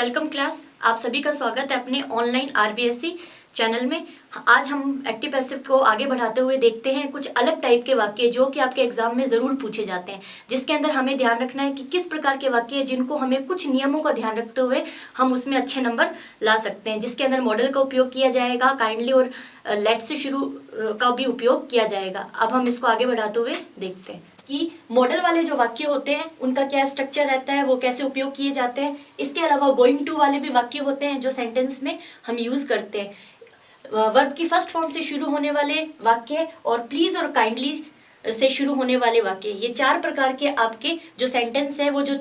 Welcome class. आप सभी का स्वागत है अपने ऑनलाइन आरबीएससी चैनल में। आज हम एक्टिव पैसिव को आगे बढ़ाते हुए देखते हैं कुछ अलग टाइप के वाक्य जो कि आपके एग्जाम में ज़रूर पूछे जाते हैं, जिसके अंदर हमें ध्यान रखना है कि किस प्रकार के वाक्य हैं जिनको हमें कुछ नियमों का ध्यान रखते हुए हम उसमें अच्छे नंबर ला सकते हैं, जिसके अंदर मॉडल का उपयोग किया जाएगा, काइंडली और लेट से शुरू का भी उपयोग किया जाएगा। अब हम इसको आगे बढ़ाते हुए देखते हैं कि मॉडल वाले जो वाक्य होते हैं उनका क्या स्ट्रक्चर रहता है, वो कैसे उपयोग किए जाते हैं। इसके अलावा गोइंग टू वाले भी वाक्य होते हैं जो सेंटेंस में हम यूज़ करते हैं। वर्ब की फर्स्ट फॉर्म से शुरू होने वाले वाक्य और प्लीज और काइंडली से शुरू होने वाले वाक्य, ये चार प्रकार के आपके जो सेंटेंस है, वो जो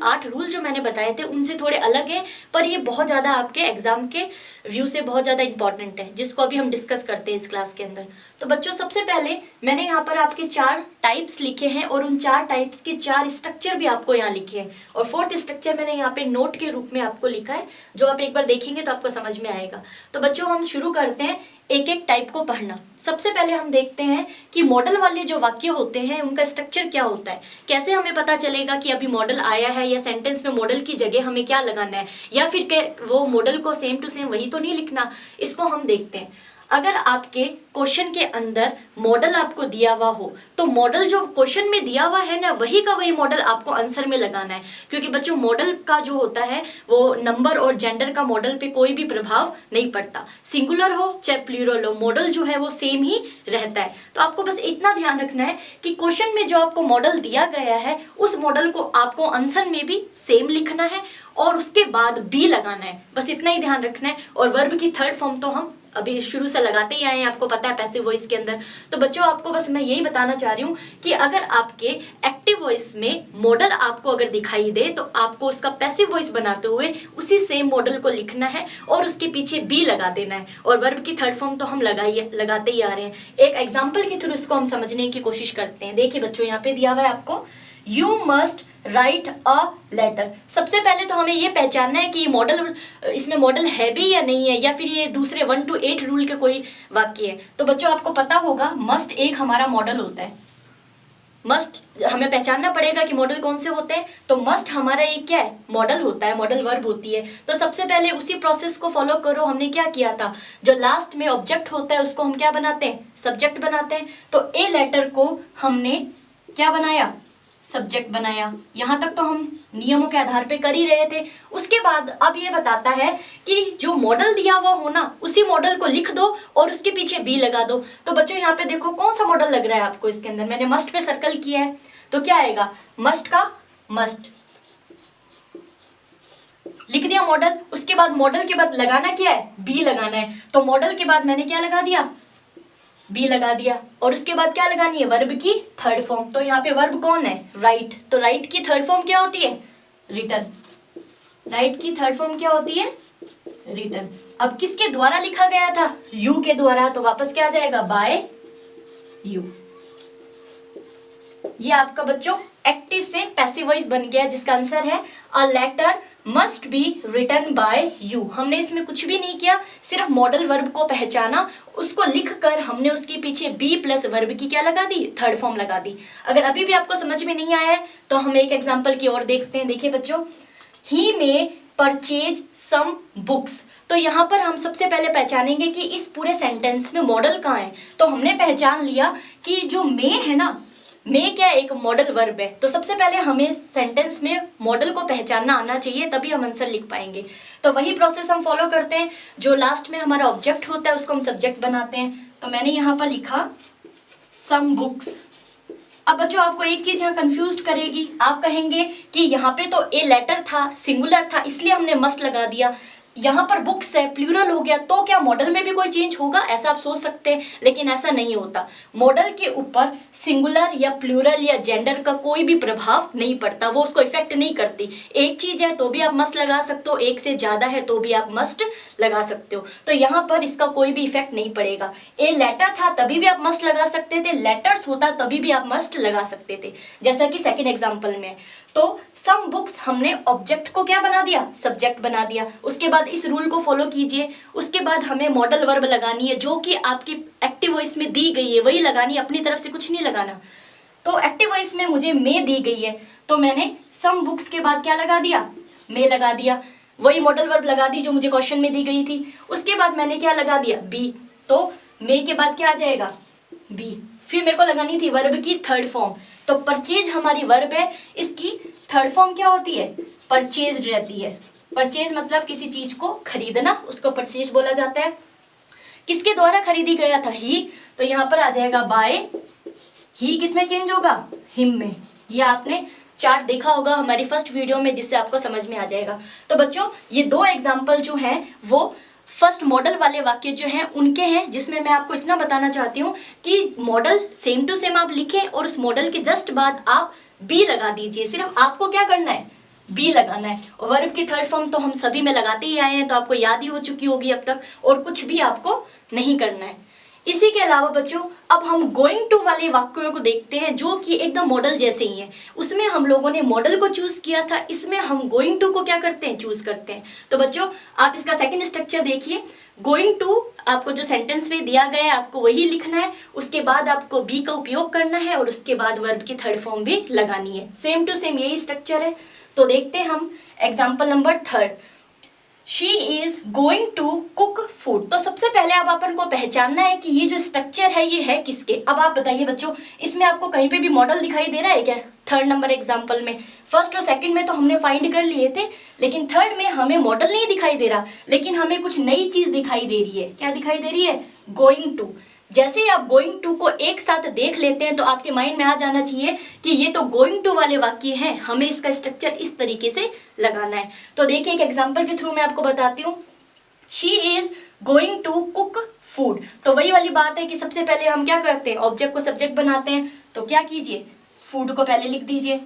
8 रूल जो मैंने बताए थे उनसे थोड़े अलग हैं, पर ये बहुत ज़्यादा आपके एग्जाम के व्यू से बहुत ज़्यादा इंपॉर्टेंट है, जिसको अभी हम डिस्कस करते हैं इस क्लास के अंदर। तो बच्चों, सबसे पहले मैंने यहाँ पर आपके 4 टाइप्स लिखे हैं और उन 4 टाइप्स के 4 स्ट्रक्चर भी आपको यहाँ लिखे हैं, और 4th स्ट्रक्चर मैंने यहाँ पे नोट के रूप में आपको लिखा है, जो आप एक बार देखेंगे तो आपको समझ में आएगा। तो बच्चों, हम शुरू करते हैं एक एक टाइप को पढ़ना। सबसे पहले हम देखते हैं कि मॉडल वाले जो वाक्य होते हैं उनका स्ट्रक्चर क्या होता है, कैसे हमें पता चलेगा कि अभी मॉडल आया है या सेंटेंस में मॉडल की जगह हमें क्या लगाना है, या फिर वो मॉडल को सेम टू सेम वही तो नहीं लिखना। इसको हम देखते हैं। अगर आपके क्वेश्चन के अंदर मॉडल आपको दिया हुआ हो तो मॉडल जो क्वेश्चन में दिया हुआ है ना, वही का वही मॉडल आपको आंसर में लगाना है, क्योंकि बच्चों मॉडल का जो होता है वो नंबर और जेंडर का मॉडल पे कोई भी प्रभाव नहीं पड़ता। सिंगुलर हो चाहे प्लूरल हो, मॉडल जो है वो सेम ही रहता है। तो आपको बस इतना ध्यान रखना है कि क्वेश्चन में जो आपको मॉडल दिया गया है उस मॉडल को आपको आंसर में भी सेम लिखना है और उसके बाद बी लगाना है, बस इतना ही ध्यान रखना है। और वर्ब की थर्ड फॉर्म तो हम अभी शुरू से लगाते ही आए हैं, आपको पता है पैसिव वॉइस के अंदर। तो बच्चों, आपको बस मैं यही बताना चाह रही हूँ कि अगर आपके एक्टिव वॉइस में मॉडल आपको अगर दिखाई दे तो आपको उसका पैसिव वॉइस बनाते हुए उसी सेम मॉडल को लिखना है और उसके पीछे बी लगा देना है। और वर्ब की थर्ड फॉर्म तो हम लगाते ही आ रहे हैं। एक एग्जाम्पल के थ्रू इसको हम समझने की कोशिश करते हैं। देखिए बच्चों, यहाँ पे दिया हुआ है आपको, you must write a letter. सबसे पहले तो हमें ये पहचानना है कि मॉडल, इसमें मॉडल है भी या नहीं है, या फिर ये दूसरे 1 to 8 रूल के कोई वाक्य है। तो बच्चों, आपको पता होगा मस्ट एक हमारा मॉडल होता है। मस्ट हमें पहचानना पड़ेगा कि मॉडल कौन से होते हैं। तो मस्ट हमारा एक क्या है, मॉडल होता है, मॉडल वर्ब होती है। तो सबसे पहले उसी प्रोसेस को फॉलो करो। हमने क्या किया था, जो लास्ट में ऑब्जेक्ट होता है उसको हम क्या बनाते हैं, सब्जेक्ट बनाते हैं। तो ए लेटर को हमने क्या बनाया, सब्जेक्ट बनाया। यहाँ तक तो हम नियमों के आधार पे कर ही रहे थे। उसके बाद अब ये बताता है कि जो मॉडल दिया हुआ हो ना, उसी मॉडल को लिख दो और उसके पीछे बी लगा दो। तो बच्चों, यहाँ पे देखो कौन सा मॉडल लग रहा है आपको इसके अंदर। मैंने मस्ट पे सर्कल किया है, तो क्या आएगा, मस्ट का मस्ट लिख दिया मॉडल। उसके बाद मॉडल के बाद लगाना क्या है, बी लगाना है। तो मॉडल के बाद मैंने क्या लगा दिया, बी लगा दिया। और उसके बाद क्या लगानी है, वर्ब की थर्ड फॉर्म। तो यहाँ पे वर्ब कौन है, राइट। तो राइट की थर्ड फॉर्म क्या होती है, रिटन। राइट की थर्ड फॉर्म क्या होती है, रिटन। अब किसके द्वारा लिखा गया था, यू के द्वारा। तो वापस क्या आ जाएगा, बाय यू। ये आपका बच्चों एक्टिव से पैसिव वॉइस बन गया, जिसका आंसर है a letter must be written by you. हमने इसमें कुछ भी नहीं किया, सिर्फ मॉडल वर्ब को पहचाना, उसको लिखकर हमने उसके पीछे बी प्लस वर्ब की क्या लगा दी, थर्ड फॉर्म लगा दी। अगर अभी भी आपको समझ में नहीं आया है तो हम एक एग्जांपल की ओर देखते हैं। देखिए बच्चों, ही मे परचेज सम बुक्स। तो यहाँ पर हम सबसे पहले पहचानेंगे कि इस पूरे सेंटेंस में मॉडल कहाँ है। तो हमने पहचान लिया कि जो मे है ना, में क्या एक मॉडल वर्ब है। तो सबसे पहले हमें सेंटेंस में मॉडल को पहचानना आना चाहिए, तभी हम आंसर लिख पाएंगे। तो वही प्रोसेस हम फॉलो करते हैं। जो लास्ट में हमारा ऑब्जेक्ट होता है उसको हम सब्जेक्ट बनाते हैं। तो मैंने यहाँ पर लिखा सम बुक्स। अब बच्चों, आपको एक चीज यहाँ कंफ्यूज करेगी, आप कहेंगे कि यहाँ पे तो ए लेटर था, सिंगुलर था, इसलिए हमने मस्ट लगा दिया। यहाँ पर बुक्स है, प्लूरल हो गया, तो क्या मॉडल में भी कोई चेंज होगा, ऐसा आप सोच सकते हैं, लेकिन ऐसा नहीं होता। मॉडल के ऊपर सिंगुलर या प्लूरल या जेंडर का कोई भी प्रभाव नहीं पड़ता, वो उसको इफेक्ट नहीं करती। एक चीज है तो भी आप मस्ट लगा सकते हो, एक से ज्यादा है तो भी आप मस्ट लगा सकते हो। तो यहाँ पर इसका कोई भी इफेक्ट नहीं पड़ेगा। ए लेटर था तभी भी आप मस्ट लगा सकते थे, लेटर्स होता तभी भी आप मस्ट लगा सकते थे, जैसा कि सेकेंड एग्जाम्पल में। तो सम बुक्स हमने ऑब्जेक्ट को क्या बना दिया, सब्जेक्ट बना दिया। उसके बाद इस रूल को फॉलो कीजिए। उसके बाद हमें मॉडल वर्ब लगानी है, जो कि आपकी एक्टिव वॉइस में दी गई है वही लगानी है, अपनी तरफ से कुछ नहीं लगाना। तो एक्टिव वॉइस में मुझे मे दी गई है, तो मैंने सम बुक्स के बाद क्या लगा दिया, मे लगा दिया। वही मॉडल वर्ब लगा दी जो मुझे क्वेश्चन में दी गई थी। उसके बाद मैंने क्या लगा दिया, बी, तो मे के बाद क्या आ जाएगा, बी। फिर मेरे को लगानी थी वर्ब की थर्ड फॉर्म, तो परचेज हमारी वर्ब है, इसकी थर्ड फॉर्म क्या होती है, परचेज रहती है। परचेज मतलब किसी चीज को खरीदना, उसको परचेज बोला जाता है। किसके द्वारा खरीदी गया था, ही, तो यहाँ पर आ जाएगा बाय। ही किसमें चेंज होगा, हिम में। ये आपने चार्ट देखा होगा हमारी फर्स्ट वीडियो में, जिससे आपको समझ में आ जाएगा। तो बच्चों ये दो एग्जाम्पल जो हैं वो फर्स्ट मॉडल वाले वाक्य जो हैं उनके हैं, जिसमें मैं आपको इतना बताना चाहती हूँ कि मॉडल सेम टू सेम आप लिखें और उस मॉडल के जस्ट बाद आप बी लगा दीजिए। सिर्फ आपको क्या करना है, बी लगाना है। और वर्ब की थर्ड फॉर्म तो हम सभी में लगाते ही आए हैं, तो आपको याद ही हो चुकी होगी अब तक, और कुछ भी आपको नहीं करना है। इसी के अलावा बच्चों अब हम गोइंग टू वाले वाक्यों को देखते हैं, जो कि एकदम मॉडल जैसे ही हैं। उसमें हम लोगों ने मॉडल को चूज किया था, इसमें हम गोइंग टू को क्या करते हैं, चूज करते हैं। तो बच्चों आप इसका सेकंड स्ट्रक्चर देखिए। गोइंग टू आपको जो सेंटेंस में दिया गया है आपको वही लिखना है, उसके बाद आपको बी का उपयोग करना है और उसके बाद वर्ब की थर्ड फॉर्म भी लगानी है। सेम टू सेम यही स्ट्रक्चर है। तो देखते हैं हम example number third, she is going to cook food. तो सबसे पहले अब अपन को पहचानना है कि ये जो स्ट्रक्चर है ये है किसके। अब आप बताइए बच्चों, इसमें आपको कहीं पे भी मॉडल दिखाई दे रहा है क्या, थर्ड नंबर एग्जाम्पल में। फर्स्ट और सेकंड में तो हमने फाइंड कर लिए थे, लेकिन थर्ड में हमें मॉडल नहीं दिखाई दे रहा, लेकिन हमें कुछ नई चीज दिखाई दे रही है। क्या दिखाई दे रही है, गोइंग टू। जैसे ही आप गोइंग टू को एक साथ देख लेते हैं तो आपके माइंड में आ जाना चाहिए कि ये तो गोइंग टू वाले वाक्य हैं, हमें इसका स्ट्रक्चर इस तरीके से लगाना है। तो देखिए एक एग्जांपल के थ्रू मैं आपको बताती हूँ। She is going to cook food. तो वही वाली बात है कि सबसे पहले हम क्या करते हैं, ऑब्जेक्ट को सब्जेक्ट बनाते हैं। तो क्या कीजिए, फूड को पहले लिख दीजिए।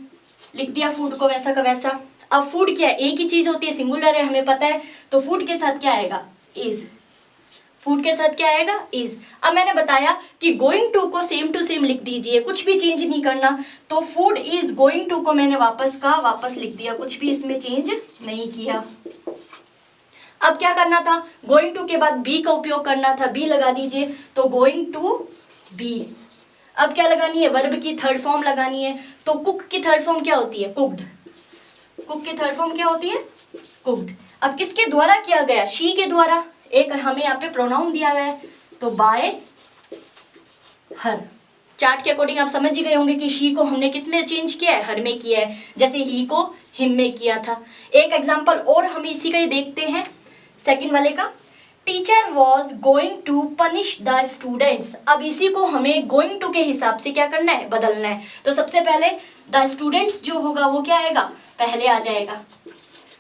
लिख दिया फूड को वैसा का वैसा। अब फूड क्या है, एक ही चीज होती है, सिंगुलर है, हमें पता है। तो फूड के साथ क्या आएगा, इज। फूड के साथ क्या आएगा, इज। अब मैंने बताया कि गोइंग टू को सेम टू सेम लिख दीजिए, कुछ भी चेंज नहीं करना। तो फूड इज गोइंग टू को मैंने वापस लिख दिया, कुछ भी इसमें चेंज नहीं किया। अब क्या करना था, गोइंग टू के बाद बी का उपयोग करना था, बी लगा दीजिए। तो गोइंग टू बी। अब क्या लगानी है, वर्ब की थर्ड फॉर्म लगानी है। तो कुक की थर्ड फॉर्म क्या होती है, कुक्ड। कुक की थर्ड फॉर्म क्या होती है, कुक्ड। अब किसके द्वारा किया गया, शी के द्वारा। एक हमें यहाँ पे प्रोनाउन दिया गया है, तो बाय हर। चार्ट के अकॉर्डिंग आप समझ ही गए होंगे कि शी को हमने किस में चेंज किया है, हर में किया है, जैसे ही को हिम में किया था। एक एग्जांपल और हम इसी का ही देखते हैं, सेकंड वाले का। Teacher was going to punish the students. अब इसी को हमें गोइंग टू के हिसाब से क्या करना है, बदलना है। तो सबसे पहले द स्टूडेंट्स जो होगा वो क्या आएगा, पहले आ जाएगा।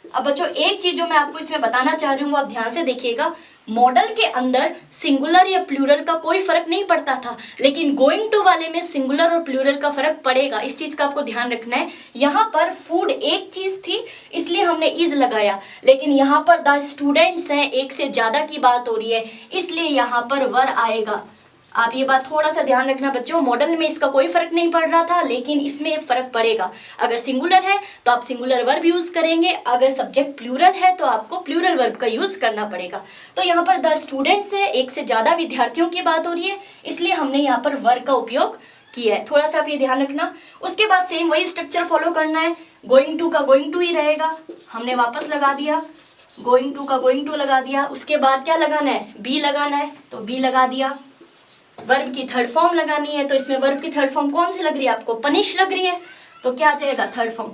अब बच्चों एक चीज जो मैं आपको इसमें बताना चाह रही हूँ वो आप ध्यान से देखिएगा। मॉडल के अंदर सिंगुलर या प्लूरल का कोई फर्क नहीं पड़ता था, लेकिन गोइंग टू वाले में सिंगुलर और प्लूरल का फर्क पड़ेगा। इस चीज का आपको ध्यान रखना है। यहाँ पर फूड एक चीज थी इसलिए हमने इज लगाया, लेकिन यहाँ पर द स्टूडेंट्स हैं, एक से ज्यादा की बात हो रही है, इसलिए यहाँ पर वर आएगा। आप ये बात थोड़ा सा ध्यान रखना बच्चों, मॉडल में इसका कोई फर्क नहीं पड़ रहा था, लेकिन इसमें एक फर्क पड़ेगा। अगर सिंगुलर है तो आप सिंगुलर वर्ब यूज करेंगे, अगर सब्जेक्ट प्लूरल है तो आपको प्लूरल वर्ब का यूज करना पड़ेगा। तो यहाँ पर द स्टूडेंट्स है, एक से ज्यादा विद्यार्थियों की बात हो रही है, इसलिए हमने यहाँ पर वर्ब का उपयोग किया है। थोड़ा सा आप ये ध्यान रखना। उसके बाद सेम वही स्ट्रक्चर फॉलो करना है। गोइंग टू का गोइंग टू ही रहेगा, हमने वापस लगा दिया। गोइंग टू का गोइंग टू लगा दिया। उसके बाद क्या लगाना है, बी लगाना है, तो बी लगा दिया। वर्ब की थर्ड फॉर्म लगानी है, तो इसमें वर्ब की थर्ड फॉर्म कौन सी लग रही है आपको, पनिश लग रही है, तो क्या आ जाएगा थर्ड फॉर्म,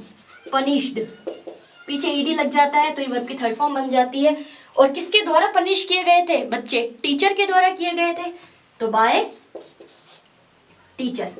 पनिश्ड। पीछे ईडी लग जाता है तो ये वर्ब की थर्ड फॉर्म बन जाती है। और किसके द्वारा पनिश किए गए थे बच्चे, टीचर के द्वारा किए गए थे, तो बाय टीचर।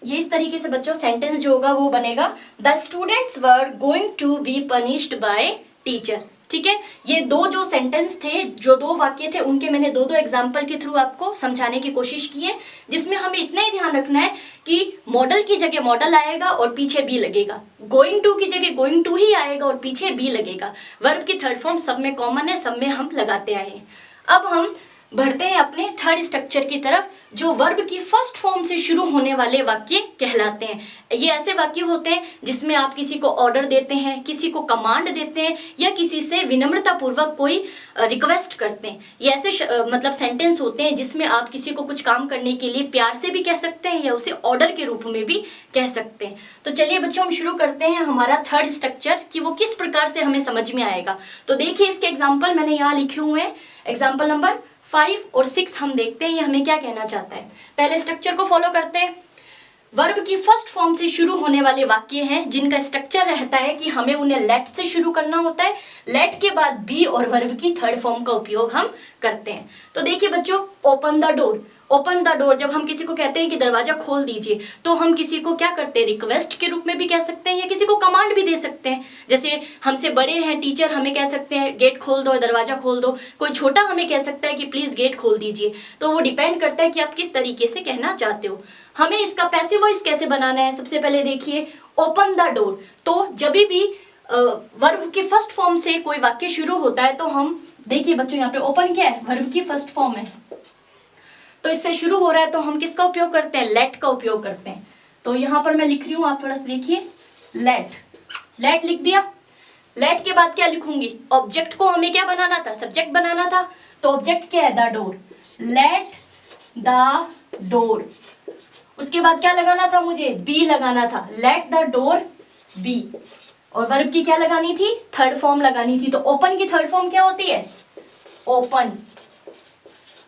ये इस तरीके से बच्चों सेंटेंस जो होगा वो बनेगा, the students were going to be punished by teacher. ठीक है, ये दो जो सेंटेंस थे, जो दो वाक्य थे, उनके मैंने दो एग्जाम्पल के थ्रू आपको समझाने की कोशिश की है, जिसमें हमें इतना ही ध्यान रखना है कि मॉडल की जगह मॉडल आएगा और पीछे बी लगेगा, गोइंग टू की जगह गोइंग टू ही आएगा और पीछे बी लगेगा। वर्ब की थर्ड फॉर्म सब में कॉमन है, सब में हम लगाते आए हैं। अब हम बढ़ते हैं अपने थर्ड स्ट्रक्चर की तरफ, जो वर्ब की फर्स्ट फॉर्म से शुरू होने वाले वाक्य कहलाते हैं। ये ऐसे वाक्य होते हैं जिसमें आप किसी को ऑर्डर देते हैं, किसी को कमांड देते हैं या किसी से विनम्रतापूर्वक कोई रिक्वेस्ट करते हैं। ये ऐसे मतलब सेंटेंस होते हैं जिसमें आप किसी को कुछ काम करने के लिए प्यार से भी कह सकते हैं या उसे ऑर्डर के रूप में भी कह सकते हैं। तो चलिए बच्चों, हम शुरू करते हैं हमारा थर्ड स्ट्रक्चर कि वो किस प्रकार से हमें समझ में आएगा। तो देखिए, इसके एग्जाम्पल मैंने यहाँ लिखे हुए हैं। एग्जाम्पल नंबर 5 और 6 हम देखते हैं ये हमें क्या कहना चाहता है। पहले स्ट्रक्चर को फॉलो करते हैं। वर्ब की फर्स्ट फॉर्म से शुरू होने वाले वाक्य हैं जिनका स्ट्रक्चर रहता है कि हमें उन्हें लेट से शुरू करना होता है। लेट के बाद बी और वर्ब की थर्ड फॉर्म का उपयोग हम करते हैं। तो देखिए बच्चों, open the door. Open the door जब हम किसी को कहते हैं कि दरवाजा खोल दीजिए, तो हम किसी को क्या करते हैं, रिक्वेस्ट के रूप में भी कह सकते हैं या किसी को कमांड भी दे सकते हैं। जैसे हमसे बड़े हैं टीचर, हमें कह सकते हैं गेट खोल दो, दरवाजा खोल दो। कोई छोटा हमें कह सकता है कि प्लीज गेट खोल दीजिए। तो वो डिपेंड करता है कि आप किस तरीके से कहना चाहते हो। हमें इसका पैसिव वॉइस कैसे बनाना है, सबसे पहले देखिए ओपन द डोर। तो जब भी वर्ब की फर्स्ट फॉर्म से कोई वाक्य शुरू होता है तो हम देखिए बच्चों, यहाँ पे ओपन क्या है, वर्ब की फर्स्ट फॉर्म है, तो इससे शुरू हो रहा है तो हम किसका उपयोग करते हैं, लेट का उपयोग करते हैं। तो यहाँ पर मैं लिख रही हूँ, आप थोड़ा सा देखिए, लेट। लेट लिख दिया। लेट के बाद क्या लिखूंगी, ऑब्जेक्ट को हमें क्या बनाना था, सब्जेक्ट बनाना था। तो ऑब्जेक्ट क्या है, the door. Let the door. उसके बाद क्या लगाना था मुझे, बी लगाना था। Let the door be. और वर्ब की क्या लगानी थी, थर्ड फॉर्म लगानी थी। तो ओपन की थर्ड फॉर्म क्या होती है, ओपन।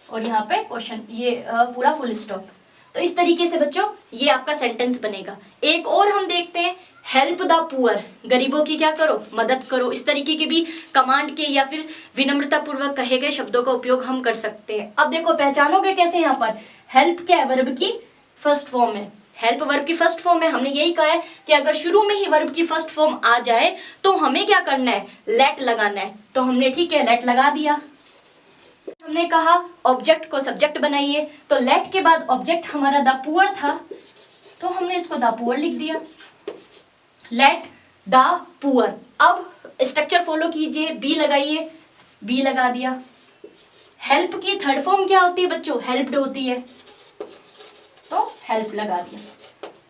और यहाँ पे क्वेश्चन, ये पूरा फुल स्टॉप। तो इस तरीके से बच्चों ये आपका सेंटेंस बनेगा। एक और हम देखते हैं, हेल्प द पुअर। गरीबों की क्या करो, मदद करो। इस तरीके के भी कमांड के या फिर विनम्रतापूर्वक कहे गए शब्दों का उपयोग हम कर सकते हैं। अब देखो पहचानोगे कैसे, यहाँ पर हेल्प क्या है, वर्ब की फर्स्ट फॉर्म है। हेल्प वर्ब की फर्स्ट फॉर्म है। हमने यही कहा है कि अगर शुरू में ही वर्ब की फर्स्ट फॉर्म आ जाए तो हमें क्या करना है, लेट लगाना है। तो हमने ठीक है लेट लगा दिया। हमने कहा ऑब्जेक्ट को सब्जेक्ट बनाइए, तो लेट के बाद ऑब्जेक्ट हमारा द पुअर था, तो हमने इसको द पुअर लिख दिया। Let the poor. अब स्ट्रक्चर फॉलो कीजिए, बी लगाइए, बी लगा दिया। हेल्प की थर्ड फॉर्म क्या होती है बच्चों, हेल्प्ड होती है, तो हेल्प लगा दिया।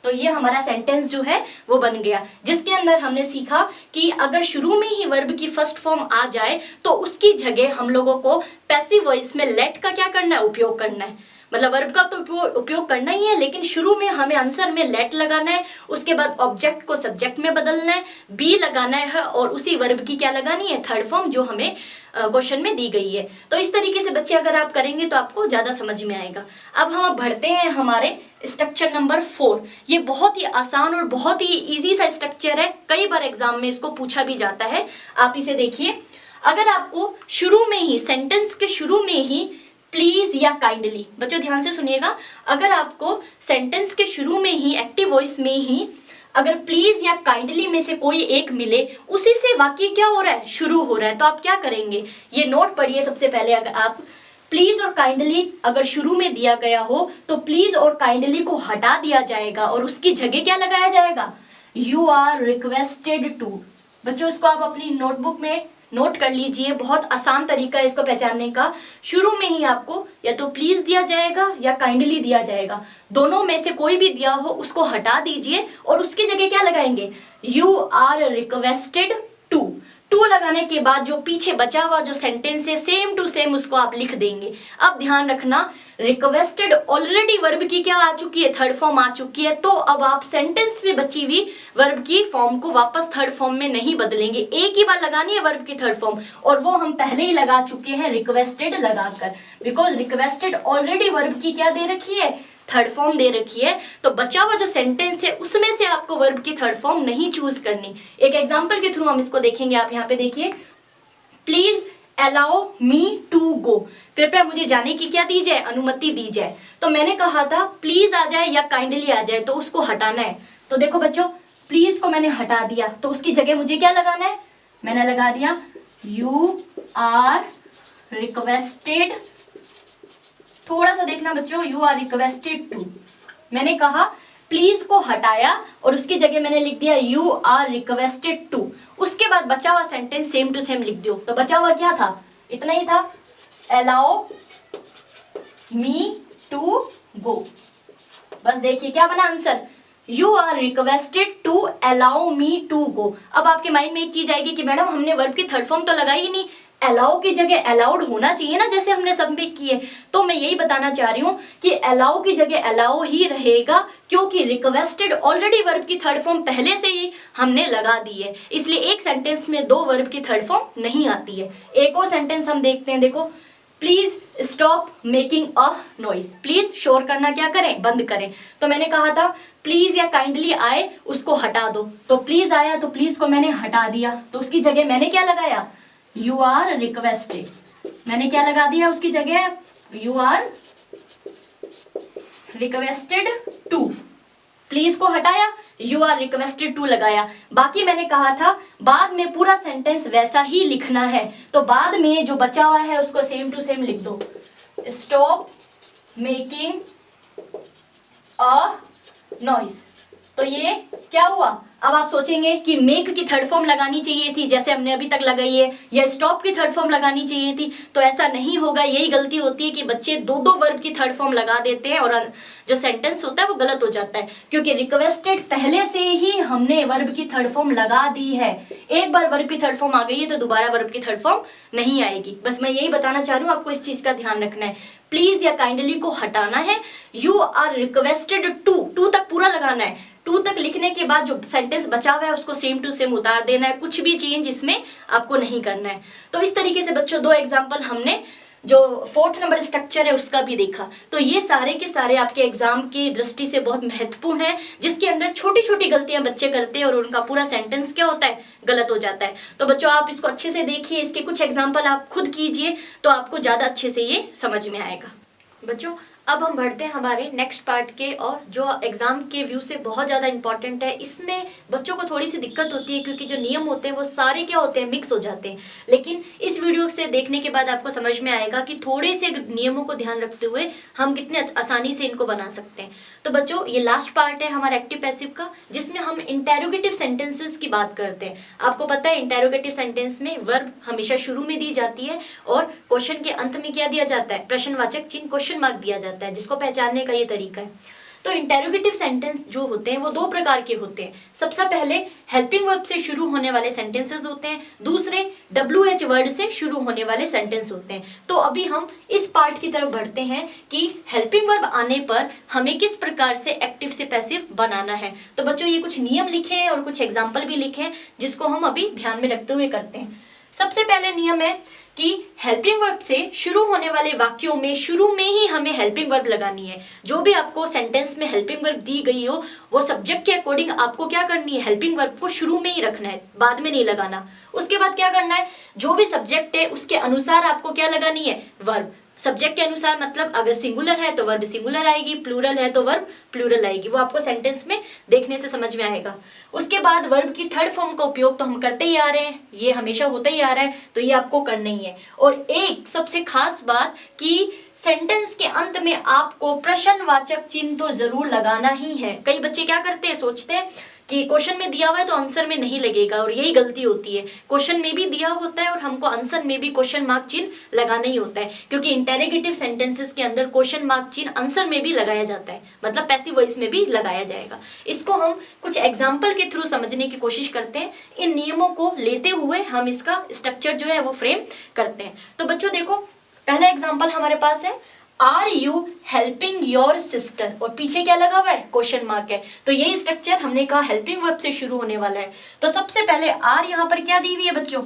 तो ये हमारा सेंटेंस जो है वो बन गया, जिसके अंदर हमने सीखा कि अगर शुरू में ही वर्ब की फर्स्ट फॉर्म आ जाए तो उसकी जगह हम लोगों को पैसिव वॉइस में लेट का क्या करना है, उपयोग करना है। मतलब वर्ब का तो उपयोग करना ही है, लेकिन शुरू में हमें आंसर में लेट लगाना है। उसके बाद ऑब्जेक्ट को सब्जेक्ट में बदलना है, बी लगाना है और उसी वर्ब की क्या लगानी है, थर्ड फॉर्म, जो हमें क्वेश्चन में दी गई है। तो इस तरीके से बच्चे अगर आप करेंगे तो आपको ज़्यादा समझ में आएगा। अब हम बढ़ते हैं हमारे स्ट्रक्चर नंबर 4। ये बहुत ही आसान और बहुत ही इजी सा स्ट्रक्चर है, कई बार एग्जाम में इसको पूछा भी जाता है। आप इसे देखिए, अगर आपको शुरू में ही, सेंटेंस के शुरू में ही प्लीज या काइंडली, बच्चों ध्यान से सुनिएगा, अगर आपको सेंटेंस के शुरू में ही एक्टिव वॉइस में ही अगर प्लीज या काइंडली में से कोई एक मिले, उसी से वाक्य क्या हो रहा है, शुरू हो रहा है, तो आप क्या करेंगे, ये नोट पढ़िए सबसे पहले। अगर आप प्लीज और काइंडली अगर शुरू में दिया गया हो तो प्लीज और काइंडली को हटा दिया जाएगा और उसकी जगह क्या लगाया जाएगा, यू आर रिक्वेस्टेड टू। बच्चों इसको आप अपनी नोटबुक में नोट कर लीजिए, बहुत आसान तरीका है इसको पहचानने का। शुरू में ही आपको या तो प्लीज दिया जाएगा या काइंडली दिया जाएगा, दोनों में से कोई भी दिया हो उसको हटा दीजिए और उसकी जगह क्या लगाएंगे, you are requested to. To लगाने के बाद जो पीछे बचा हुआ जो सेंटेंस है सेम टू सेम उसको आप लिख देंगे। अब ध्यान रखना, रिक्वेस्टेड ऑलरेडी वर्ब की क्या आ चुकी है, थर्ड फॉर्म आ चुकी है, तो अब आप सेंटेंस में बची हुई वर्ब की फॉर्म को वापस थर्ड फॉर्म में नहीं बदलेंगे। एक ही बार लगानी है वर्ब की थर्ड फॉर्म, और वो हम पहले ही लगा चुके हैं रिक्वेस्टेड लगाकर, बिकॉज रिक्वेस्टेड ऑलरेडी वर्ब की क्या दे रखी है, थर्ड फॉर्म दे रखी है। तो बचा हुआ जो सेंटेंस है उसमें से आपको वर्ब की थर्ड फॉर्म नहीं चूज करनी। एक एग्जांपल के थ्रू हम इसको देखेंगे। आप यहाँ पे देखिए, please allow me to go, कृपया मुझे जाने की क्या दी जाए, अनुमति दी जाए। तो मैंने कहा था प्लीज आ जाए या काइंडली आ जाए, तो उसको हटाना है। तो देखो बच्चों, प्लीज को मैंने हटा दिया, तो उसकी जगह मुझे क्या लगाना है, मैंने लगा दिया यू आर रिक्वेस्टेड। थोड़ा सा देखना बच्चों, यू आर रिक्वेस्टेड टू। मैंने कहा प्लीज को हटाया और उसकी जगह मैंने लिख दिया यू आर रिक्वेस्टेड टू। उसके बाद बचा हुआ सेंटेंस सेम टू सेम लिख दो। तो बचा हुआ क्या था, इतना ही था, अलाउ मी टू गो। बस देखिए क्या बना answer, you are requested to allow me to go. अब आपके माइंड में एक चीज आएगी कि मैडम हमने वर्ब की थर्ड फॉर्म तो लगाई ही नहीं, अलाउ की जगह अलाउड होना चाहिए ना, जैसे हमने सब में किए। तो मैं यही बताना चाह रही हूँ कि अलाउ की जगह अलाउ ही रहेगा, क्योंकि रिक्वेस्टेड ऑलरेडी वर्ब की थर्ड फॉर्म पहले से ही हमने लगा दी है, इसलिए एक सेंटेंस में दो वर्ब की थर्ड फॉर्म नहीं आती है। एक और सेंटेंस हम देखते हैं, देखो, please stop making a noise. Please शोर करना क्या करें, बंद करें। तो मैंने कहा था प्लीज या काइंडली आए उसको हटा दो, तो प्लीज आया तो प्लीज को मैंने हटा दिया, तो उसकी जगह मैंने क्या लगाया, यू आर रिक्वेस्टेड। मैंने क्या लगा दिया उसकी जगह, you are requested to. Please को हटाया, यू आर रिक्वेस्टेड टू लगाया। बाकी मैंने कहा था बाद में पूरा सेंटेंस वैसा ही लिखना है, तो बाद में जो बचा हुआ है उसको सेम टू सेम लिख दो, स्टॉप मेकिंग अ नॉइस। तो ये क्या हुआ, अब आप सोचेंगे कि मेक की थर्ड फॉर्म लगानी चाहिए थी जैसे हमने अभी तक लगाई है, या स्टॉप की थर्ड फॉर्म लगानी चाहिए थी, तो ऐसा नहीं होगा। यही गलती होती है कि बच्चे दो दो वर्ब की थर्ड फॉर्म लगा देते हैं और जो सेंटेंस होता है वो गलत हो जाता है, क्योंकि रिक्वेस्टेड पहले से ही हमने वर्ब की थर्ड फॉर्म लगा दी है। एक बार वर्ब की थर्ड फॉर्म आ गई है तो दोबारा वर्ब की थर्ड फॉर्म नहीं आएगी। बस मैं यही बताना चाह रही हूँ, आपको इस चीज का ध्यान रखना है। प्लीज या काइंडली को हटाना है, यू आर रिक्वेस्टेड टू तक पूरा लगाना है। टू तक लिखने के बाद जो सेंटेंस बचा हुआ है उसको सेम टू सेम उतार देना है, कुछ भी चेंज इसमें आपको नहीं करना है। तो इस तरीके से बच्चों दो एग्जाम्पल हमने जो 4th नंबर स्ट्रक्चर है उसका भी देखा। तो ये सारे के सारे आपके एग्जाम की दृष्टि से बहुत महत्वपूर्ण है, जिसके अंदर छोटी छोटी गलतियां बच्चे करते हैं और उनका पूरा सेंटेंस क्या होता है, गलत हो जाता है। तो बच्चों आप इसको अच्छे से देखिए, इसके कुछ एग्जाम्पल आप खुद कीजिए तो आपको ज़्यादा अच्छे से ये समझ में आएगा। बच्चों अब हम बढ़ते हैं हमारे नेक्स्ट पार्ट के, और जो एग्जाम के व्यू से बहुत ज़्यादा इंपॉर्टेंट है। इसमें बच्चों को थोड़ी सी दिक्कत होती है क्योंकि जो नियम होते हैं वो सारे क्या होते हैं, मिक्स हो जाते हैं। लेकिन इस वीडियो से देखने के बाद आपको समझ में आएगा कि थोड़े से नियमों को ध्यान रखते हुए हम कितने आसानी से इनको बना सकते हैं। तो बच्चों ये लास्ट पार्ट है हमारा एक्टिव पैसिव का, जिसमें हम इंटेरोगेटिव सेंटेंसेस की बात करते हैं। आपको पता है इंटेरोगेटिव सेंटेंस में वर्ब हमेशा शुरू में दी जाती है और क्वेश्चन के अंत में क्या दिया जाता है, प्रश्नवाचक चिन्ह, क्वेश्चन मार्क दिया जाता है, जिसको पहचानने का ये तरीका है। तो इंटेरोगेटिव सेंटेंस जो होते हैं वो दो प्रकार के होते हैं। सबसे पहले हेल्पिंग वर्ब से शुरू होने वाले सेंटेंसेस होते हैं, दूसरे WH वर्ड से शुरू होने वाले सेंटेंस होते हैं। तो अभी हम इस पार्ट की तरफ बढ़ते हैं कि हेल्पिंग वर्ब आने पर हमें किस प्रकार से एक्टिव से पैसिव बनाना है। तो बच्चों ये कुछ नियम लिखे हैं और कुछ एग्जाम्पल भी लिखे हैं, जिसको हम अभी ध्यान में रखते हुए करते हैं। सबसे पहले नियम है कि हेल्पिंग वर्ब से शुरू होने वाले वाक्यों में शुरू में ही हमें हेल्पिंग वर्ब लगानी है। जो भी आपको सेंटेंस में हेल्पिंग वर्ब दी गई हो वो सब्जेक्ट के अकॉर्डिंग आपको क्या करनी है, हेल्पिंग वर्ब को शुरू में ही रखना है, बाद में नहीं लगाना। उसके बाद क्या करना है, जो भी सब्जेक्ट है उसके अनुसार आपको क्या लगानी है, वर्ब। सब्जेक्ट के अनुसार मतलब अगर सिंगुलर है तो वर्ब सिंगुलर आएगी, प्लूरल है तो वर्ब प्लूरल आएगी। वो आपको सेंटेंस में देखने से समझ में आएगा। उसके बाद वर्ब की थर्ड फॉर्म का उपयोग तो हम करते ही आ रहे हैं, ये हमेशा होता ही आ रहा है, तो ये आपको करना ही है। और एक सबसे खास बात कि सेंटेंस के अंत में आपको प्रश्नवाचक चिन्ह तो जरूर लगाना ही है। कई बच्चे क्या करते हैं, सोचते हैं कि क्वेश्चन में दिया हुआ है तो आंसर में नहीं लगेगा, और यही गलती होती है। क्वेश्चन में भी दिया होता है और हमको आंसर में भी क्वेश्चन मार्क चिन्ह लगाना ही होता है, क्योंकि इंटेरोगेटिव सेंटेंसेस के अंदर क्वेश्चन मार्क चिन्ह आंसर में भी लगाया जाता है, मतलब पैसिव वॉइस में भी लगाया जाएगा। इसको हम कुछ एग्जाम्पल के थ्रू समझने की कोशिश करते हैं। इन नियमों को लेते हुए हम इसका स्ट्रक्चर जो है वो फ्रेम करते हैं। तो बच्चों देखो, पहला एग्जाम्पल हमारे पास है, are you helping your sister, और पीछे क्या लगा हुआ है, क्वेश्चन मार्क है। तो यही स्ट्रक्चर हमने कहा हेल्पिंग वर्ब से शुरू होने वाला है। तो सबसे पहले आर यहाँ पर क्या दी हुई है बच्चों,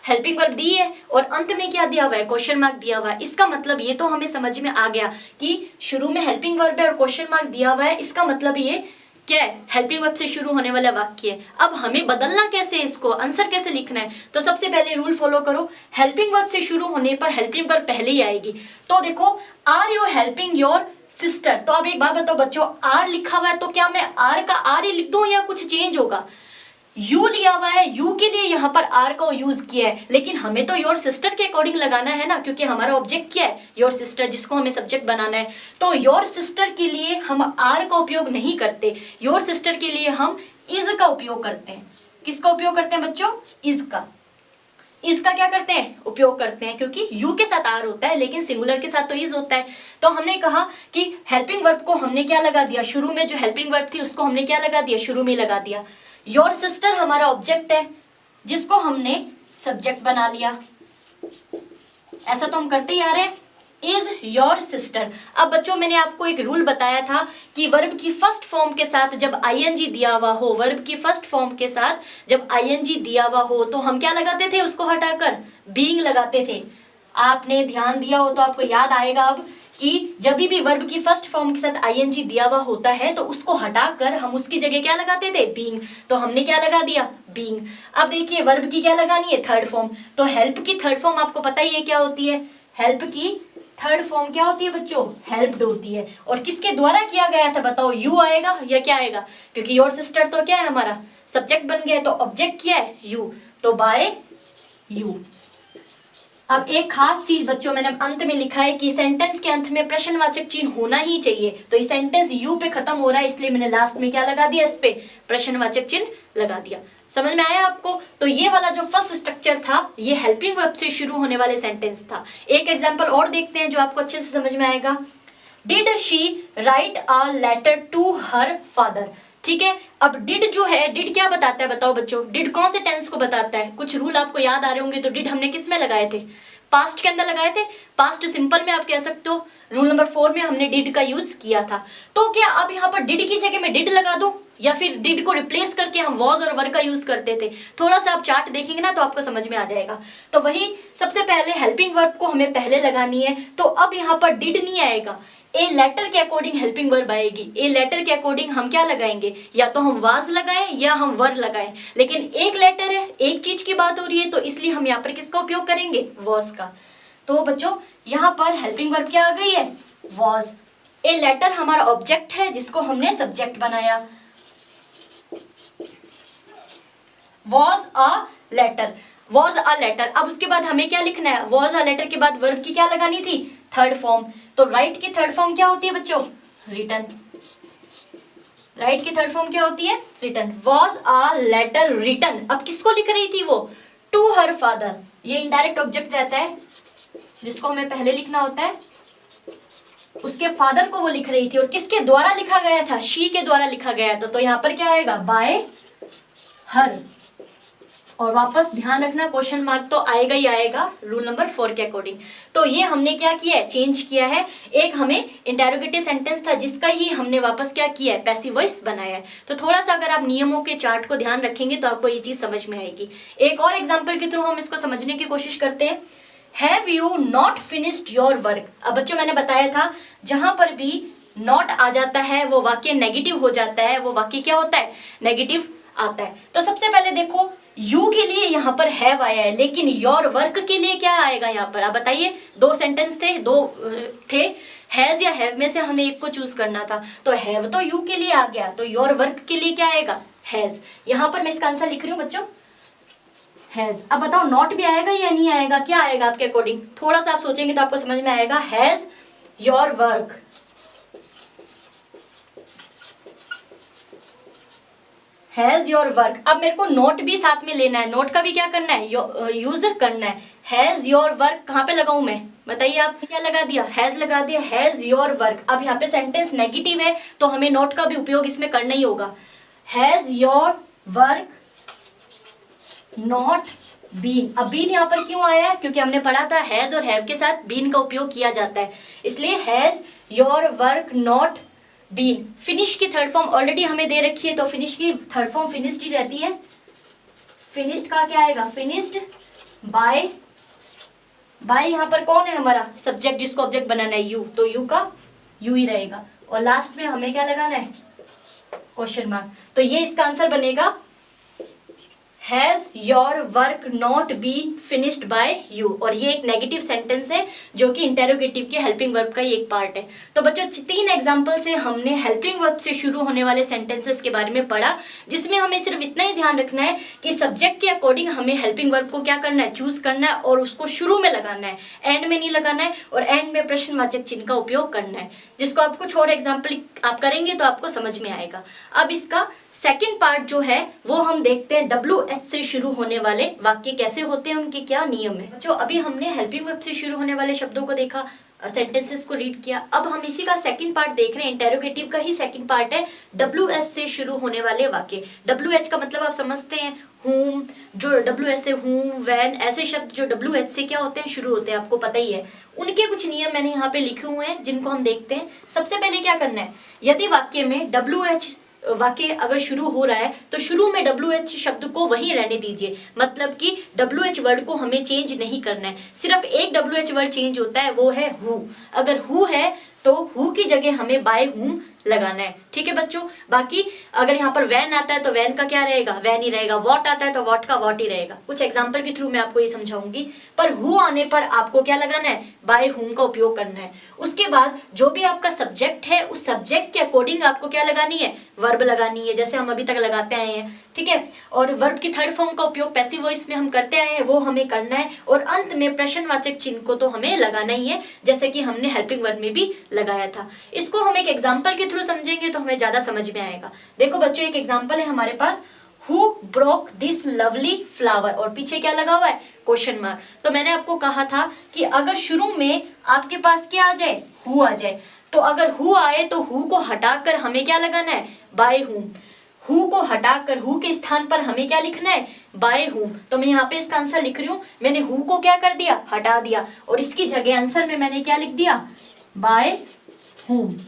हेल्पिंग वर्ब दी है, और अंत में क्या दिया हुआ है, क्वेश्चन मार्क दिया हुआ है। इसका मतलब ये तो हमें समझ में आ गया कि शुरू में हेल्पिंग वर्ब है और क्वेश्चन मार्क दिया हुआ है। इसका मतलब ये क्या है, हेल्पिंग वर्ब से शुरू होने वाला वाक्य है। अब हमें बदलना कैसे, इसको आंसर कैसे लिखना है, तो सबसे पहले रूल फॉलो करो। हेल्पिंग वर्ब से शुरू होने पर हेल्पिंग वर्ब पहले ही आएगी। तो देखो, are you helping your sister, तो अब एक बात बताओ बच्चों, आर लिखा हुआ है तो क्या मैं आर का आर ही लिख दूं या कुछ चेंज होगा। यू लिया हुआ है, यू के लिए यहाँ पर आर का यूज किया है, लेकिन हमें तो योर सिस्टर के अकॉर्डिंग लगाना है ना, क्योंकि हमारा ऑब्जेक्ट क्या है, योर सिस्टर, जिसको हमें सब्जेक्ट बनाना है। तो योर सिस्टर के लिए हम आर का उपयोग नहीं करते, योर सिस्टर के लिए हम इज का उपयोग करते हैं। किसका उपयोग करते हैं बच्चों, इज का। इज का क्या करते हैं, उपयोग करते हैं, क्योंकि यू के साथ आर होता है लेकिन सिंगुलर के साथ तो इज होता है। तो हमने कहा कि हेल्पिंग वर्ब को हमने क्या लगा दिया, शुरू में जो हेल्पिंग वर्ब थी उसको हमने क्या लगा दिया, शुरू में लगा दिया। योर सिस्टर हमारा ऑब्जेक्ट है जिसको हमने सब्जेक्ट बना लिया, ऐसा तो हम करते ही आ रहे हैं, इज योर सिस्टर। अब बच्चों मैंने आपको एक रूल बताया था कि वर्ब की फर्स्ट फॉर्म के साथ जब आईएनजी दिया हुआ हो, वर्ब की फर्स्ट फॉर्म के साथ जब आईएनजी दिया हुआ हो तो हम क्या लगाते थे, उसको हटाकर बीइंग लगाते थे। आपने ध्यान दिया हो तो आपको याद आएगा अब कि जब भी वर्ब की फर्स्ट फॉर्म के साथ आईएनजी दिया हुआ होता है तो उसको हटाकर हम उसकी जगह क्या लगाते थे, बीइंग। तो हमने क्या लगा दिया, बीइंग। अब देखिए वर्ब की क्या लगानी है, थर्ड फॉर्म। तो हेल्प की थर्ड फॉर्म आपको पता ही है क्या होती है, हेल्प की थर्ड फॉर्म क्या होती है बच्चों, हेल्प्ड होती है। और किसके द्वारा किया गया था बताओ, यू आएगा या क्या आएगा, क्योंकि योर सिस्टर तो क्या है हमारा सब्जेक्ट बन गया है, तो ऑब्जेक्ट क्या है, यू, तो बाय यू। अब एक खास चीज बच्चों मैंने अंत में लिखा है कि सेंटेंस के अंत में प्रश्नवाचक चिन्ह होना ही चाहिए, तो ये सेंटेंस यू पे खत्म हो रहा है इसलिए मैंने लास्ट में क्या लगा दिया, इस पे प्रश्नवाचक चिन्ह लगा दिया। समझ में आया आपको। तो ये वाला जो फर्स्ट स्ट्रक्चर था ये हेल्पिंग वर्ब से शुरू होने वाले सेंटेंस था। एक एग्जांपल और देखते हैं जो आपको अच्छे से समझ में आएगा। Did she write a letter to her father. ठीक है, अब डिड जो है, डिड क्या बताता है बताओ बच्चों, डिड कौन से टेंस को बताता है, कुछ रूल आपको याद आ रहे होंगे। तो डिड हमने किस में लगाए थे, पास्ट के अंदर लगाए थे, पास्ट सिंपल में आप कह सकते हो। रूल नंबर 4 में हमने डिड का यूज किया था। तो क्या अब यहाँ पर डिड की जगह में डिड लगा दूं, या फिर डिड को रिप्लेस करके हम वॉज और वर का यूज करते थे। थोड़ा सा आप चार्ट देखेंगे ना तो आपको समझ में आ जाएगा। तो वही सबसे पहले हेल्पिंग वर्ब को हमें पहले लगानी है। तो अब यहाँ पर डिड नहीं आएगा, ए लेटर के अकॉर्डिंग हेल्पिंग वर्ब आएगी। ए लेटर के अकॉर्डिंग हम क्या लगाएंगे, या तो हम वाज लगाएं या हम वर लगाएं, लेकिन एक लेटर है, एक चीज की बात हो रही है, तो इसलिए हम यहाँ पर किसका उपयोग करेंगे, वॉज का। तो बच्चों यहाँ पर हेल्पिंग वर्ब क्या आ गई है, वॉज। ए लेटर हमारा ऑब्जेक्ट है जिसको हमने सब्जेक्ट बनाया, was a letter, was a letter. अब उसके बाद हमें क्या लिखना है, वॉज अ लेटर के बाद वर्ब की क्या लगानी थी, थर्ड फॉर्म। तो राइट की थर्ड फॉर्म क्या होती है बच्चों, रिटन। राइट की थर्ड फॉर्म क्या होती है, written. Was a letter written. अब किसको लिख रही थी वो, टू हर फादर। ये इनडायरेक्ट ऑब्जेक्ट रहता है जिसको हमें पहले लिखना होता है, उसके फादर को वो लिख रही थी। और किसके द्वारा लिखा गया था, शी के द्वारा लिखा गया था। तो यहाँ पर क्या आएगा, बाय हर। और वापस ध्यान रखना क्वेश्चन मार्क तो आएगा ही आएगा रूल नंबर 4 के अकॉर्डिंग। तो ये हमने क्या किया है, चेंज किया है। एक हमें इंटेरोगेटिव सेंटेंस था जिसका ही हमने वापस क्या किया है, पैसिव वॉइस बनाया है। तो थोड़ा सा अगर आप नियमों के चार्ट को ध्यान रखेंगे तो आपको ये चीज समझ में आएगी। एक और एग्जाम्पल के थ्रू हम इसको समझने की कोशिश करते हैं। Have you not finished your work. अब बच्चों मैंने बताया था जहां पर भी नॉट आ जाता है वो वाक्य नेगेटिव हो जाता है, वो वाक्य क्या होता है, नेगेटिव आता है। तो सबसे पहले देखो यू के लिए यहाँ पर हैव आया है, लेकिन योर वर्क के लिए क्या आएगा यहाँ पर, आप बताइए। दो सेंटेंस थे, दो थे, हैज या हैव में से हमें एक को चूज करना था। तो हैव तो यू के लिए आ गया, तो योर वर्क के लिए क्या आएगा, हैज। यहाँ पर मैं इसका आंसर लिख रही हूँ बच्चों, हैज। अब बताओ नॉट भी आएगा या नहीं आएगा, क्या आएगा आपके अकॉर्डिंग, थोड़ा सा आप सोचेंगे तो आपको समझ में आएगा। Has your work, has your work. अब मेरे को नोट भी साथ में लेना है, नोट का भी क्या करना है, यूज करना है। हैज योर वर्क कहाँ पे लगाऊं मैं, बताइए आप, क्या लगा दिया, हैज लगा दिया, हैज योर वर्क। अब यहाँ पे सेंटेंस नेगेटिव है तो हमें नोट का भी उपयोग इसमें करना ही होगा। Has your work not been. अब बीन यहाँ पर क्यों आया है, क्योंकि हमने पढ़ा था हैज और हैव के साथ बीन का उपयोग किया जाता है, इसलिए has your work not been. Finish की थर्ड फॉर्म ऑलरेडी हमें दे रखी है, तो फिनिश की थर्ड फॉर्म फिनिश्ड ही रहती है। फिनिश्ड का क्या आएगा, फिनिश्ड बाय। बाय यहाँ पर कौन है हमारा सब्जेक्ट जिसको ऑब्जेक्ट बनाना है, यू, तो यू का यू ही रहेगा। और लास्ट में हमें क्या लगाना है, क्वेश्चन मार्क। तो ये इसका आंसर बनेगा has your work not been finished by you. और ये एक नेगेटिव सेंटेंस है जो कि इंटेरोगेटिव के हेल्पिंग वर्ब का ही एक पार्ट है। तो बच्चों 3 एग्जाम्पल से हमने हेल्पिंग वर्ब से शुरू होने वाले सेंटेंसेस के बारे में पढ़ा, जिसमें हमें सिर्फ इतना ही ध्यान रखना है कि सब्जेक्ट के अकॉर्डिंग हमें हेल्पिंग वर्ब को क्या करना है, चूज करना है और उसको शुरू में लगाना है, एंड में नहीं लगाना है। और एंड में प्रश्नवाचक चिन्ह का उपयोग करना है, जिसको आप कुछ और एग्जाम्पल आप करेंगे तो आपको समझ में आएगा। अब इसका सेकंड पार्ट जो है वो हम देखते हैं WH से शुरू होने वाले वाक्य कैसे होते हैं, उनके क्या नियम है। जो अभी हमने हेल्पिंग वर्ब से शुरू होने वाले शब्दों को देखा, सेंटेंसेस को रीड किया। अब हम इसी का सेकंड पार्ट देख रहे हैं, इंटेरोगेटिव का ही सेकंड पार्ट है WH से शुरू होने वाले वाक्य। WH का मतलब आप समझते हैं, whom, जो WH से whom, when, ऐसे शब्द जो WH से क्या होते हैं, शुरू होते हैं, आपको पता ही है। उनके कुछ नियम मैंने यहाँ पे लिखे हुए हैं जिनको हम देखते हैं। सबसे पहले क्या करना है, यदि वाक्य में WH वाक्य अगर शुरू हो रहा है तो शुरू में WH शब्द को वहीं रहने दीजिए, मतलब कि WH वर्ड को हमें चेंज नहीं करना है। सिर्फ एक WH वर्ड चेंज होता है, वो है हु। अगर हु है तो हु की जगह हमें बाय हुम लगाना है, ठीक है बच्चों। बाकी अगर यहाँ पर वैन आता है तो वैन का क्या रहेगा, वैन ही रहेगा। वॉट आता है तो वॉट का वॉट ही रहेगा। कुछ एग्जाम्पल के थ्रू मैं आपको ये समझाऊंगी। पर हु आने पर आपको क्या लगाना है, बाय हुम का उपयोग करना है। उसके बाद जो भी आपका सब्जेक्ट है उस सब्जेक्ट के अकॉर्डिंग आपको क्या लगानी है, वर्ब लगानी है, जैसे हम अभी तक लगाते आए हैं, ठीक है। और वर्ब की थर्ड फॉर्म का उपयोग पैसिव वॉइस में हम करते आए हैं, वो हमें करना है। और अंत में प्रश्नवाचक चिन्ह को तो हमें लगाना ही है, जैसे कि हमने हेल्पिंग वर्ब में भी लगाया था। इसको हम एक एग्जाम्पल के थ्रू समझेंगे तो हमें ज्यादा समझ में आएगा। देखो बच्चों, एक एग्जाम्पल है हमारे पास, who broke this lovely flower, और पीछे क्या लगा हुआ है, क्वेश्चन मार्क। तो मैंने आपको कहा था कि अगर शुरू में आपके पास क्या आ जाए, हु आ जाए, तो अगर हु आए तो हु को हटाकर हमें क्या लगाना है, बाय हुम। हु को हटाकर हु के स्थान पर हमें क्या लिखना है, बाय हुम। तो मैं यहाँ पे इसका आंसर लिख रही हूँ, मैंने हु को क्या कर दिया, हटा दिया, और इसकी जगह आंसर में मैंने क्या लिख दिया, बाय हुम।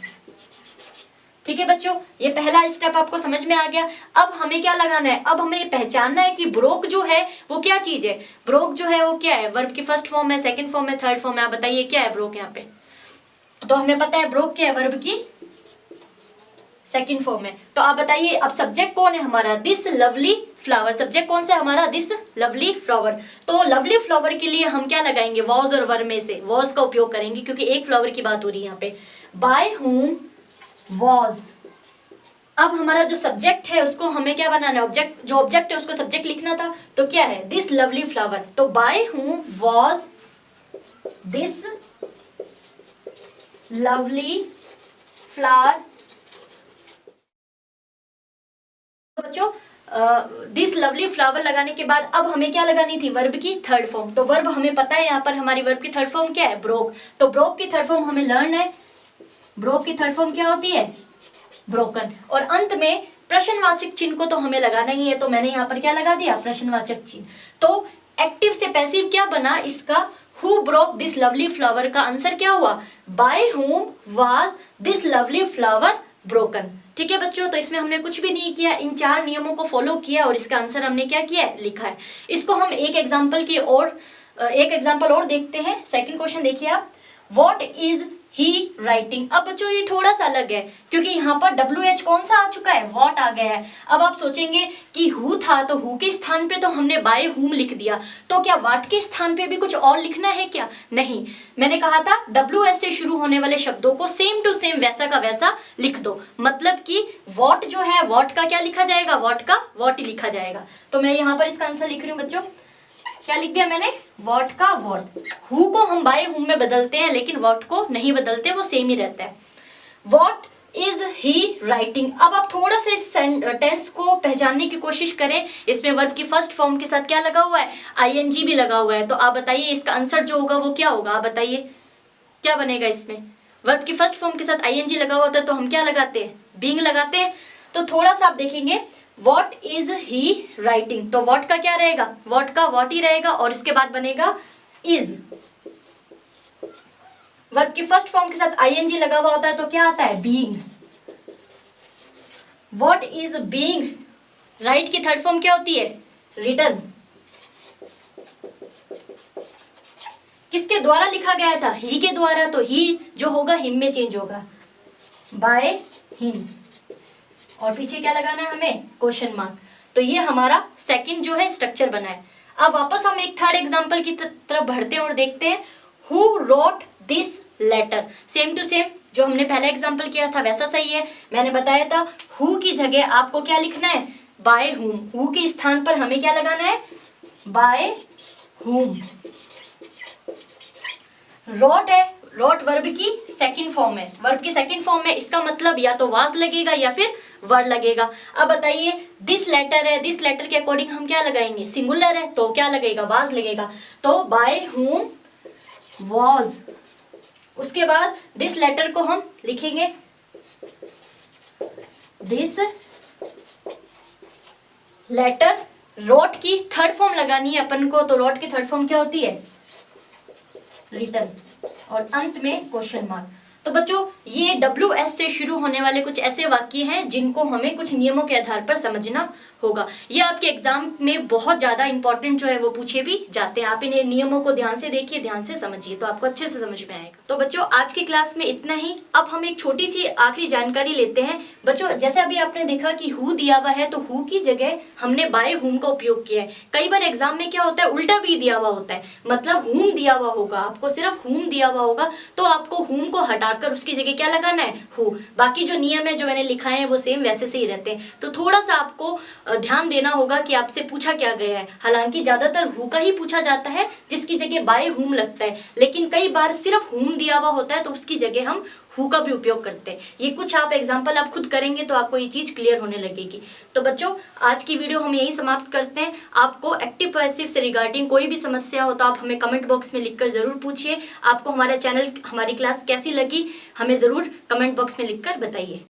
ठीक है बच्चों, ये पहला स्टेप आपको समझ में आ गया। अब हमें क्या लगाना है, अब हमें पहचानना है कि ब्रोक जो है वो क्या चीज है। ब्रोक जो है वो क्या है, वर्ब की फर्स्ट फॉर्म है, सेकंड फॉर्म है, थर्ड फॉर्म है, आप बताइए क्या है ब्रोक यहाँ पे। तो हमें पता है ब्रोक क्या है, वर्ब की सेकंड फॉर्म है। तो आप बताइए अब सब्जेक्ट कौन है हमारा, दिस लवली फ्लावर। सब्जेक्ट कौन सा है हमारा, दिस लवली फ्लावर। तो लवली फ्लावर के लिए हम क्या लगाएंगे, वॉज और वर में से वॉज का उपयोग करेंगे, क्योंकि एक फ्लावर की बात हो रही है यहाँ पे। By whom was. अब हमारा जो सब्जेक्ट है उसको हमें क्या बनाना है, ऑब्जेक्ट, जो ऑब्जेक्ट है उसको सब्जेक्ट लिखना था, तो क्या है, दिस लवली फ्लावर। तो by whom was this lovely flower. बच्चों दिस लवली फ्लावर लगाने के बाद अब हमें क्या लगानी थी, वर्ब की थर्ड फॉर्म। तो वर्ब हमें पता है यहाँ पर हमारी वर्ब की थर्ड फॉर्म क्या है, ब्रोक। तो ब्रोक की थर्ड फॉर्म हमें लर्न है। ब्रोक की थर्ड फॉर्म क्या होती है, ब्रोकन। और अंत में प्रश्नवाचक चिन्ह को तो हमें लगाना ही है, तो मैंने यहाँ पर क्या लगा दिया, प्रश्नवाचक चिन्ह। तो एक्टिव से पैसिव क्या बना इसका, who broke this lovely flower का आंसर क्या हुआ, by whom was this lovely flower broken. ठीक है बच्चों, तो इसमें हमने कुछ भी नहीं किया, इन 4 नियमों को फॉलो किया और इसका आंसर हमने क्या किया है, लिखा है। इसको हम एक एग्जाम्पल और देखते हैं। सेकंड क्वेश्चन देखिए आप, व्हाट इज ही राइटिंग। अब बच्चों ये थोड़ा सा अलग है, क्योंकि यहाँ पर WH कौन सा आ चुका है, व्हाट आ गया है। अब आप सोचेंगे कि हु था तो हु के स्थान पे तो हमने बाय हुम लिख दिया, तो क्या व्हाट के स्थान पे भी कुछ और लिखना है क्या, नहीं। मैंने कहा था WH से शुरू होने वाले शब्दों को सेम टू सेम वैसा का वैसा लिख दो, मतलब कि व्हाट जो है व्हाट का क्या लिखा जाएगा, व्हाट का व्हाट ही लिखा जाएगा। तो मैं यहाँ पर इसका आंसर लिख रही हूँ बच्चों, क्या लिख दिया मैंने, व्हाट का व्हाट। हु को हम बाय हुम में बदलते हैं, लेकिन व्हाट को नहीं बदलते, वो सेम ही रहता है। What is he writing. अब आप थोड़ा सा इस टेंस को पहचानने की कोशिश करें। इसमें वर्ब की फर्स्ट फॉर्म के साथ क्या लगा हुआ है, ING भी लगा हुआ है। तो आप बताइए इसका आंसर जो होगा वो क्या होगा, आप बताइए क्या बनेगा। इसमें वर्ब की फर्स्ट फॉर्म के साथ ING लगा हुआ था, तो हम क्या लगाते हैं, बीइंग लगाते हैं। तो थोड़ा सा आप देखेंगे, What is he writing, तो what का क्या रहेगा, what का what ही रहेगा, और इसके बाद बनेगा is। वर्ब की फर्स्ट फॉर्म के साथ ING लगा हुआ होता है तो क्या आता है, being। What is being, right की थर्ड फॉर्म क्या होती है, written। किसके द्वारा लिखा गया था, ही के द्वारा, तो ही जो होगा हिम में चेंज होगा, by him। और पीछे क्या लगाना है हमें, क्वेश्चन मार्क। तो ये हमारा सेकंड जो है स्ट्रक्चर बना है। अब वापस हम एक थर्ड एग्जांपल की तरफ बढ़ते हैं और देखते हैं, who wrote this letter. Same to same जो हमने पहला एग्जांपल किया था वैसा सही है। मैंने बताया था हु की जगह आपको क्या लिखना है, बाय हुम। हु के स्थान पर हमें क्या लगाना है, बाय हुम। रोट है, रोट वर्ब की सेकंड फॉर्म है, वर्ब की सेकंड फॉर्म में इसका मतलब या तो वाज लगेगा या फिर वर्ड लगेगा। अब बताइए दिस लेटर है, दिस लेटर के अकॉर्डिंग हम क्या लगाएंगे, सिंगुलर है तो क्या लगेगा, वाज लगेगा। तो बाय हुम वॉज। उसके बाद दिस लेटर को हम लिखेंगे दिस लेटर। रोट की थर्ड फॉर्म लगानी है अपन को, तो रोट की थर्ड फॉर्म क्या होती है, रिटन, और अंत में क्वेश्चन मार्क। तो बच्चों ये WS से शुरू होने वाले कुछ ऐसे वाक्य हैं जिनको हमें कुछ नियमों के आधार पर समझना होगा। ये आपके एग्जाम में बहुत ज्यादा इंपॉर्टेंट जो है वो पूछे भी जाते हैं। आप इन नियमों को ध्यान से देखिए, ध्यान से समझिए, तो आपको अच्छे से समझ में आएगा। तो बच्चों आज की क्लास में इतना ही। अब हम एक छोटी सी आखिरी जानकारी लेते हैं। बच्चों जैसे अभी आपने देखा कि हु दिया हुआ है, तो हु की जगह हमने बाय हुम का उपयोग किया है। कई बार एग्जाम में क्या होता है, उल्टा भी दिया हुआ होता है, मतलब हुम दिया हुआ होगा, आपको सिर्फ हुम दिया हुआ होगा, तो आपको हुम को हटाकर उसकी जगह क्या लगाना है, हु। बाकी जो नियम है जो मैंने लिखा है वो सेम वैसे से ही रहते हैं। तो थोड़ा सा आपको ध्यान देना होगा कि आपसे पूछा क्या गया है। हालांकि ज्यादातर हु का ही पूछा जाता है जिसकी जगह बाय हुम लगता है, लेकिन कई बार सिर्फ हुम दिया हुआ होता है तो उसकी जगह हम हु का भी उपयोग करते हैं। ये कुछ आप एग्जाम्पल आप खुद करेंगे तो आपको ये चीज क्लियर होने लगेगी। तो बच्चों आज की वीडियो हम यही समाप्त करते हैं। आपको एक्टिव पैसिव से रिगार्डिंग कोई भी समस्या हो तो आप हमें कमेंट बॉक्स में लिखकर जरूर पूछिए। आपको हमारा चैनल, हमारी क्लास कैसी लगी हमें जरूर कमेंट बॉक्स में लिखकर बताइए।